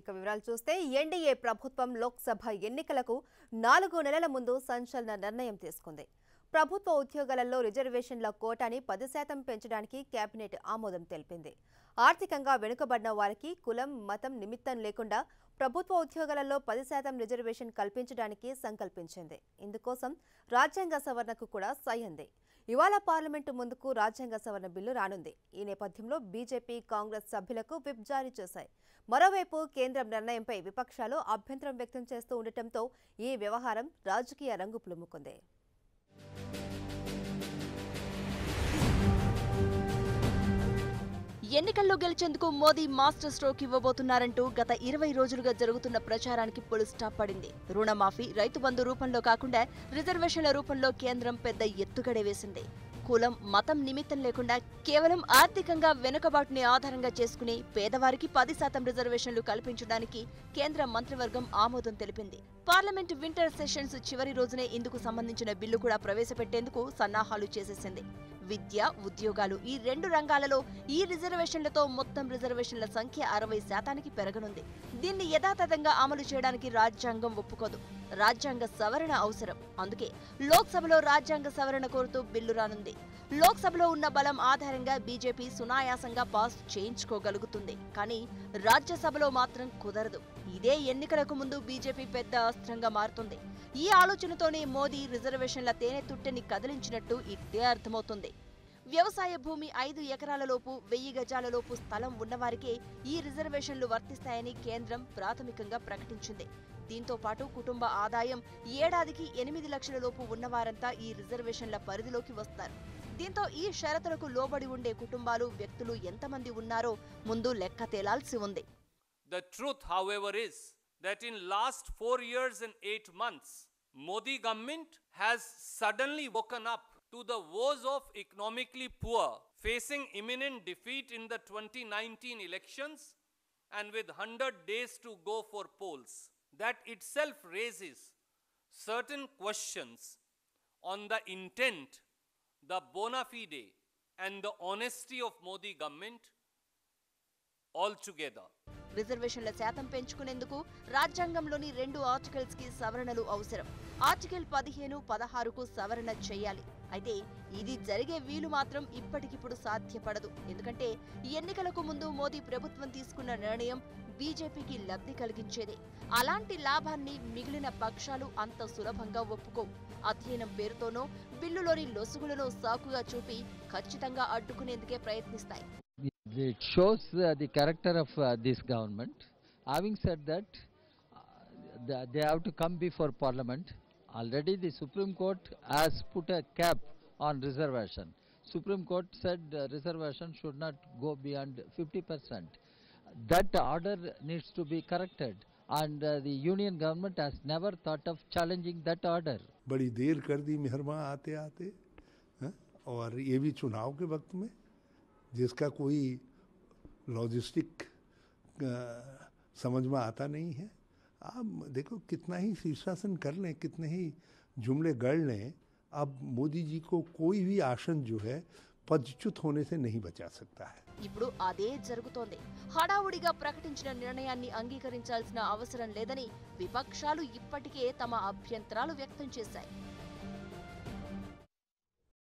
ఇక వివరాలు చూస్తే ఎన్డీఏ ప్రభుత్వం లోక్సభ ఎన్నికలకు 4 నెలల ముందు సంచలన నిర్ణయం తీసుకుంది. ప్రభుత్వ ఉద్యోగాలలో రిజర్వేషన్ల కోటాని 10% పెంచడానికి కేబినెట్ ఆమోదం తెలిపింది. ఆర్థికంగా వెనుకబడిన వారికి కులం, మతం నిమిత్తం లేకుండా ప్రభుత్వ ఉద్యోగాలలో 10% రిజర్వేషన్ కల్పించడానికి సంకల్పించింది. ఇందుకోసం రాజ్యాంగ సవరణకు కూడా సయ్యంది. ఇవాళ పార్లమెంటు ముందుకు రాజ్యాంగ సవరణ బిల్లు రానుంది. ఈ నేపథ్యంలో బీజేపీ, కాంగ్రెస్ సభ్యులకు విప్ జారీ చేశాయి. మరోవైపు కేంద్రం నిర్ణయంపై విపక్షాలు అభ్యంతరం వ్యక్తం చేస్తూ ఉండటంతో ఈ వ్యవహారం రాజకీయ రంగు పులుముకుంది. ఎన్నికల్లో గెలిచేందుకు మోదీ మాస్టర్ స్ట్రోక్ ఇవ్వబోతున్నారంటూ గత 20 రోజులుగా జరుగుతున్న ప్రచారానికి ఫుల్ స్టాప్ పడింది. రుణమాఫీ, రైతు బంధు రూపంలో కాకుండా రిజర్వేషన్ల రూపంలో కేంద్రం పెద్ద ఎత్తుగడే వేసింది. కులం, మతం నిమిత్తం లేకుండా కేవలం ఆర్థికంగా వెనుకబాటుని ఆధారంగా చేసుకుని పేదవారికి 10% రిజర్వేషన్లు కల్పించడానికి కేంద్ర మంత్రివర్గం ఆమోదం తెలిపింది. పార్లమెంట్ వింటర్ సెషన్స్ చివరి రోజునే ఇందుకు సంబంధించిన బిల్లు కూడా ప్రవేశపెట్టేందుకు సన్నాహాలు చేసేసింది. విద్య, ఉద్యోగాలు ఈ 2 రంగాలలో ఈ రిజర్వేషన్లతో మొత్తం రిజర్వేషన్ల సంఖ్య 60% పెరగనుంది. దీన్ని యథాతథంగా అమలు చేయడానికి రాజ్యాంగం ఒప్పుకోదు. రాజ్యాంగ సవరణ అవసరం. అందుకే లోక్సభలో రాజ్యాంగ సవరణ కోరుతూ బిల్లు రానుంది. లోక్సభలో ఉన్న బలం ఆధారంగా బీజేపీ సునాయాసంగా పాస్ చేయించుకోగలుగుతుంది. కానీ రాజ్యసభలో మాత్రం కుదరదు. ఇదే ఎన్నికలకు ముందు బీజేపీ పెద్ద అస్త్రంగా మారుతుంది. ఈ ఆలోచనతోనే మోదీ రిజర్వేషన్ల తేనె తుట్టెని కదిలించినట్టు ఇట్టే అర్థమవుతుంది. వ్యవసాయ భూమి 5 ఎకరాలలోపు 1000 గజాలలోపు స్థలం ఉన్నవారికే ఈ రిజర్వేషన్లు వర్తిస్తాయని కేంద్రం ప్రాథమికంగా ప్రకటించింది. దీంతో పాటు కుటుంబ ఆదాయం ఏడాదికి 8 లక్షల లోపు ఉన్నవారంతా ఈ రిజర్వేషన్ల పరిధిలోకి వస్తారు. దీంతో ఈ షరతులకు లోబడి ఉండే కుటుంబాలు, వ్యక్తులు ఎంతమంది ఉన్నారో ముందు లెక్క తేలాల్సి ఉంది. The truth, however, is that in last 4 years and 8 months, Modi government has suddenly woken up to the woes of economically poor, facing imminent defeat in the 2019 elections and with 100 days to go for polls. That itself raises certain questions on the intent, the bona fide and the honesty of Modi government altogether. రిజర్వేషన్ల శాతం పెంచుకునేందుకు రాజ్యాంగంలోని 2 articles కి సవరణలు అవసరం. Article 15, 16కు సవరణ చేయాలి. అయితే ఇది జరిగే వీలు మాత్రం ఇప్పటికిప్పుడు సాధ్యపడదు. ఎందుకంటే ఎన్నికలకు ముందు మోదీ ప్రభుత్వం తీసుకున్న నిర్ణయం బీజేపీకి లబ్ధి కలిగించేదే. అలాంటి లాభాన్ని మిగిలిన పక్షాలు అంత సులభంగా ఒప్పుకోవు. అధ్యయనం పేరుతోనో బిల్లులోని లొసుగులను సాకుగా చూపి ఖచ్చితంగా అడ్డుకునేందుకే ప్రయత్నిస్తాయి. It shows the character of this government. Having said that, they have to come before Parliament. Already the Supreme Court has put a cap on reservation. Supreme Court said reservation should not go beyond 50%. That order needs to be corrected, and the union government has never thought of challenging that order. बड़ी देर कर दी मेहरमा आते आते, और ये भी चुनाव के वक्त में, जिसका कोई लॉजिस्टिक समझ में आता नहीं है. आप देखो कितना ही शीर्षासन कर लें, कितने ही जुमले गढ़ लें, अब मोदी जी को कोई भी आसन जो है पदच्युत होने से नहीं बचा सकता है. ఇప్పుడు అదే జరుగుతోంది. హడావుడిగా ప్రకటించిన నిర్ణయాన్ని అంగీకరించాల్సిన అవసరం లేదని విపక్షాలు ఇప్పటికే తమ అభ్యంతరాలు వ్యక్తం చేశాయి.